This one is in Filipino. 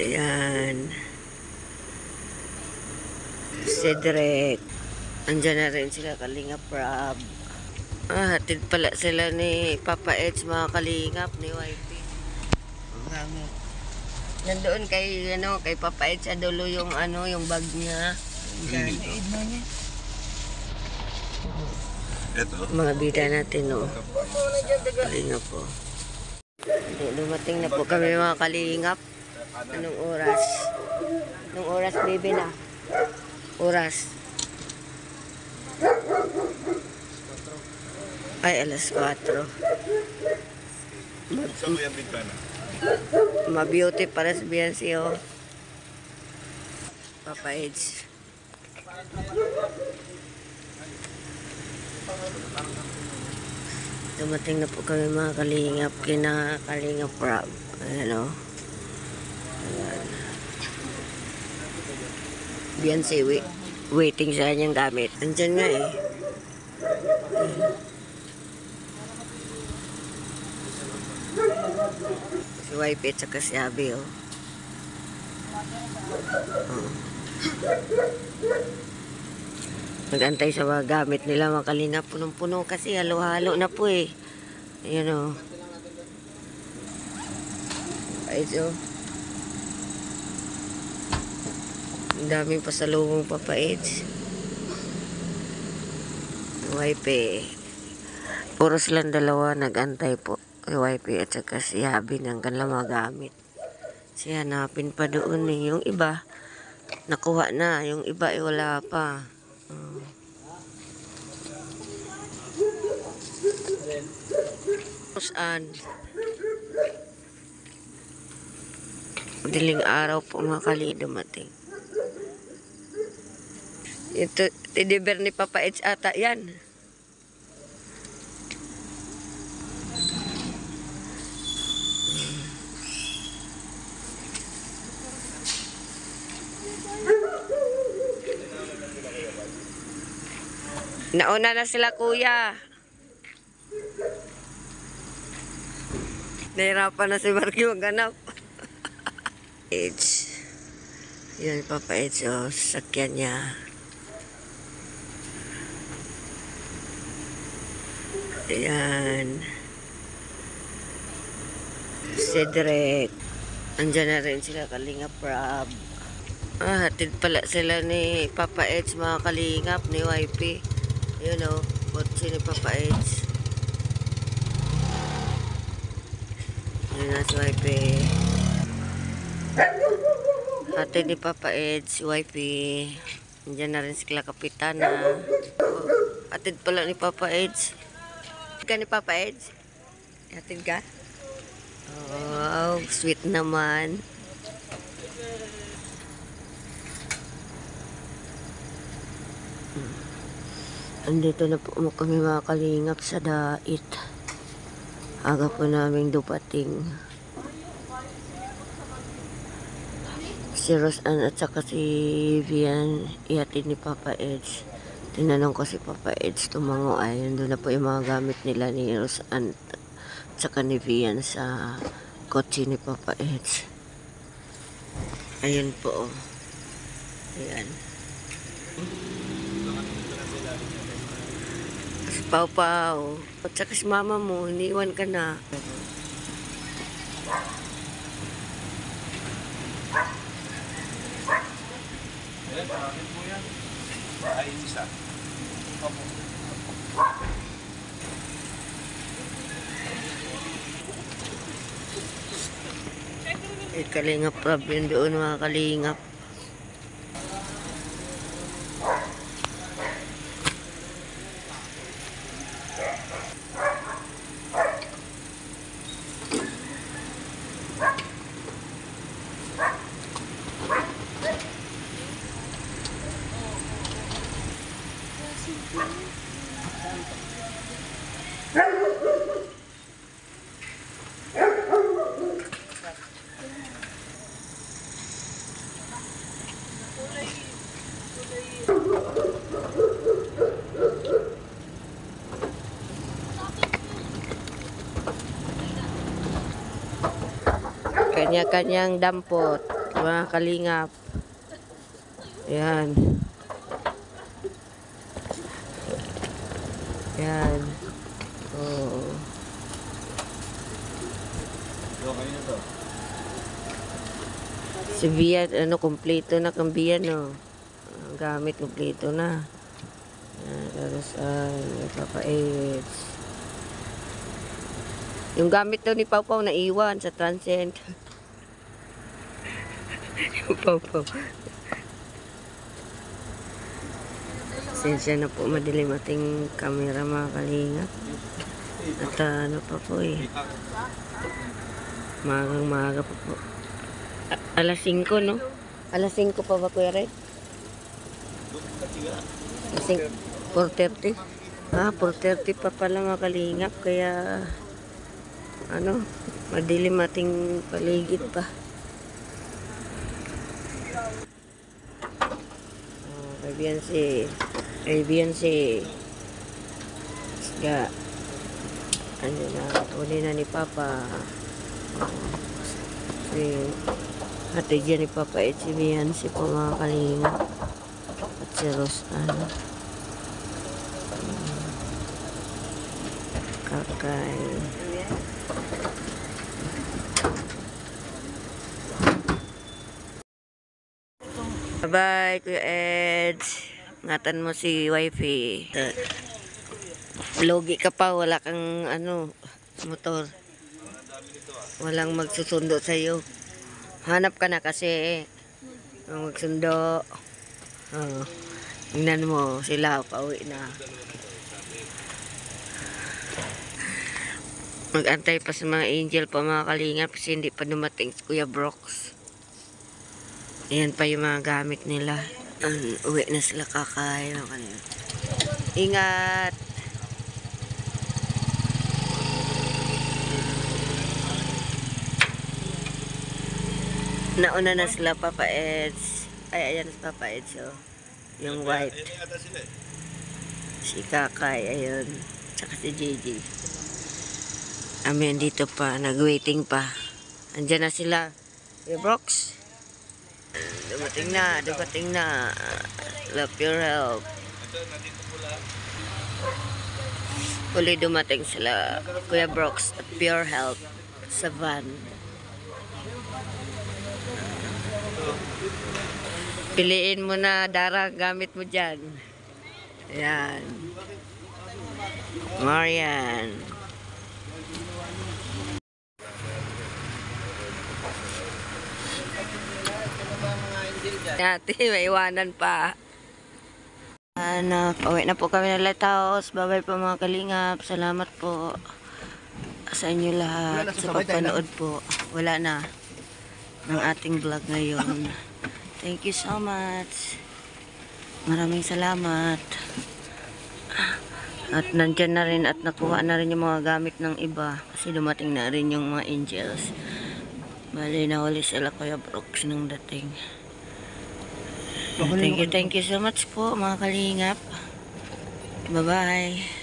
Ayan. Cedric. Andyan na rin sila Kalingap Rob. Hatid pala sila ni Papa Edge, mga Kalingap, ni YP. Nandoon kay kay Papa Edge sa dulo yung yung bag niya. Ito. Mga bida natin, no. Kalingap po. Dumating na po kami, mga Kalingap. Anong oras? Anong oras, baby na? Oras. Ay, alas 4. Ma-beauty para sa Beyonce, oh. Papa Edge. Dumating na po kami, mga Kalingap, kina Kalingap Rob. Ayan, oh. Ayan. Beyonce, waiting sa kanyang gamit. Andyan nga, eh. Si YP at saka si Abby, oh. Nag-antay sa mga gamit nila, mga Kalingap. Punong-puno kasi halo-halo na po, eh. Ayan, oh. Ay, so. Ang daming pasalubong, Papa Edge. YP. Puro silang dalawa nag-antay po. YP at saka si Abby ng kanilang mga gamit. Si hanapin pa doon, eh. Yung iba, nakuha na. Yung iba, eh, wala pa. Saan? Madaling araw po, mga Kali, dumating. Ito, teddy bear ni Papa Edge ata yan. Nauna na sila, kuya. Nahirapan na si Marky maghanap. Edge. Yan, Papa Edge, oh, sakyan niya. Ayan. Cedric. Andyan na rin sila Kalingap Rob. Hatid pala sila ni Papa Edge, mga Kalingap, ni YP. Yun, oh, kotse ni Papa Edge. Yun na si YP. Hatid ni Papa Edge, YP. Andyan na rin sila Kapitana. Oh, hatid pala ni Papa Edge. Ka ni Papa Edge? Hatid ka? Oh, sweet naman. Andito na po kami, mga Kalingap, sa Dait. Aga po namin dupating. Si Rosanne at saka si Vian ihatid ni Papa Edge. Tinanong ko si Papa Edge, tumango ay nandun na po yung mga gamit nila ni Rosanne at saka ni Vian sa kotse ni Papa Edge. Ayun po, oh. Ayan. Si Pau-Pau at saka si mama mo, iniwan ka na. Ayan, bakit po yan? Ay, isa. Opo. Kalingap Rob yun doon, mga Kalingap. Kanya-kanyang dampot. Mga kalingap. Ayan. Ayan. Oh. Si Bia, kumpleto na kang Bia, no? Ang gamit, kumpleto na. Ayan, tapos, Papa Eds. Yung gamit daw ni Pau Pau naiwan sa transient. Yung Pau Pau. Sensya na po, madilim ating camera mga kalingap. At ano pa po eh. Magang-maga pa po. Alas 5, no? Alas 5 pa ba, Kuya Red? 4:30? 4:30 pa pala mga kalingap. Kaya, madilim ating paligid pa. Kay Siga. Uli na ni Papa. Ate dyan ni Papa at si Beyonce po mga kalingap. At si Rostan. Kakay. Bye-bye, Kuya Eds. Ingatan mo si wifey. Logi ka pa, wala kang motor. Walang magsusundo sa'yo. Hanap ka na kasi. Magsundo. Tingnan mo, sila pauwi na. Mag-antay pa sa mga angel pa mga kalingap kasi hindi pa dumating si Kuya Brooks. Ayan pa yung mga gamit nila. Uwi na sila kakay. Ingat! Nauna na sila Papa Eds. Ay, ayan si Papa Eds. Oh. Yung white. Si Kakay, ayun. Tsaka si JJ. Amen, dito pa. Nag-waiting pa. Andyan na sila. Kuya Brooks. Dumating na. Love your help. Uli dumating sila. Kuya Brooks at Pure Health sa van. Piliin mo na darang gamit mo dyan. Ayan. Marian. Ate, may iwanan pa. Pauwi na po kami ng lighthouse. Bye-bye po mga kalingap. Salamat po sa inyo lahat sa pagpanood po. Wala na ng ating vlog ngayon. Thank you so much. Maraming salamat. At nandyan na rin at nakuha na rin yung mga gamit ng iba. Kasi dumating na rin yung mga angels. Bali na huli sila Kuya Brooks nung dating. Thank you so much po mga kalingap. Bye-bye.